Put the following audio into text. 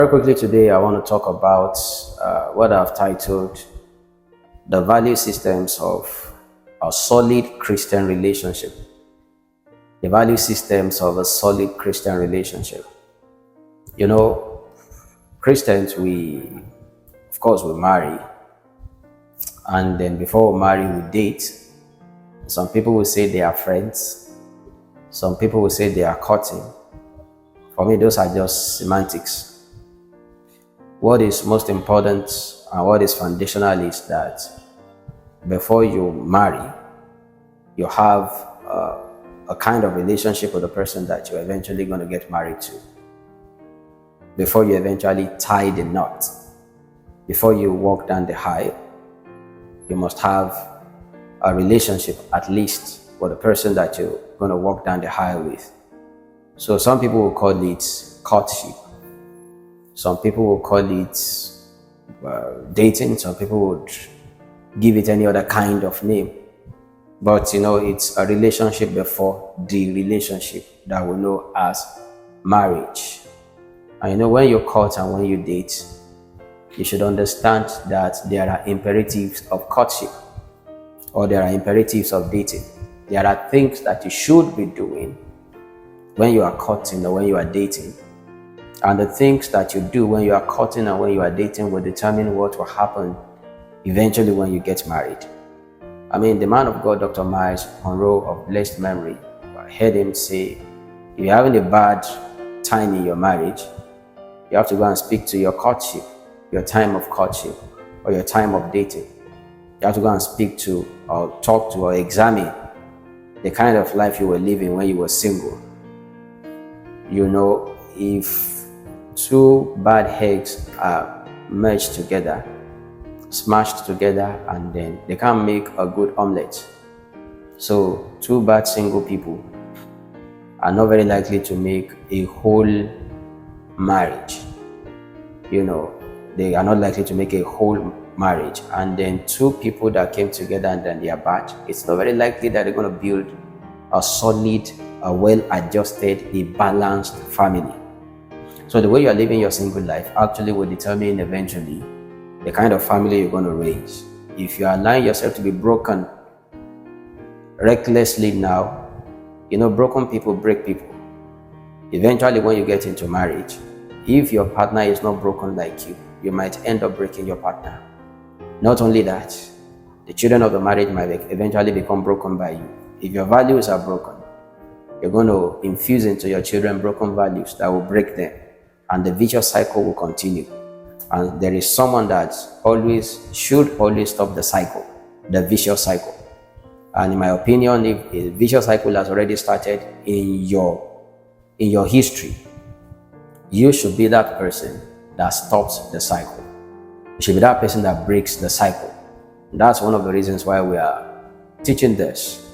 Very quickly today, I want to talk about what I've titled the value systems of a solid Christian relationship. The value systems of a solid Christian relationship. You know, Christians, of course, we marry, and then before we marry, we date. Some people will say they are friends. Some people will say they are courting. For me, those are just semantics. What is most important and what is foundational is that before you marry, you have a kind of relationship with the person that you're eventually going to get married to. Before you eventually tie the knot, before you walk down the aisle, you must have a relationship at least with the person that you're going to walk down the aisle with. So some people will call it courtship. Some people will call it dating. Some people would give it any other kind of name. But it's a relationship before the relationship that we know as marriage. And when you court and when you date, you should understand that there are imperatives of courtship or there are imperatives of dating. There are things that you should be doing when you are courting or when you are dating. And the things that you do when you are courting and when you are dating will determine what will happen eventually when you get married. I mean, the man of God, Dr. Myles Munroe of blessed memory, I heard him say, if you're having a bad time in your marriage, you have to go and speak to your courtship, your time of courtship, or your time of dating. You have to go and speak to or talk to or examine the kind of life you were living when you were single. If two bad eggs are merged together, smashed together, and then they can't make a good omelette. So two bad single people are not very likely to make a whole marriage. They are not likely to make a whole marriage. And then two people that came together and then they are bad, it's not very likely that they're going to build a solid, a well-adjusted, a balanced family. So the way you are living your single life actually will determine eventually the kind of family you're going to raise. If you are allowing yourself to be broken recklessly now, broken people break people. Eventually, when you get into marriage, if your partner is not broken like you, you might end up breaking your partner. Not only that, the children of the marriage might eventually become broken by you. If your values are broken, you're going to infuse into your children broken values that will break them, and the vicious cycle will continue. And there is someone that should always stop the cycle, the vicious cycle. And in my opinion, if a vicious cycle has already started in your history, you should be that person that stops the cycle. You should be that person that breaks the cycle. And that's one of the reasons why we are teaching this.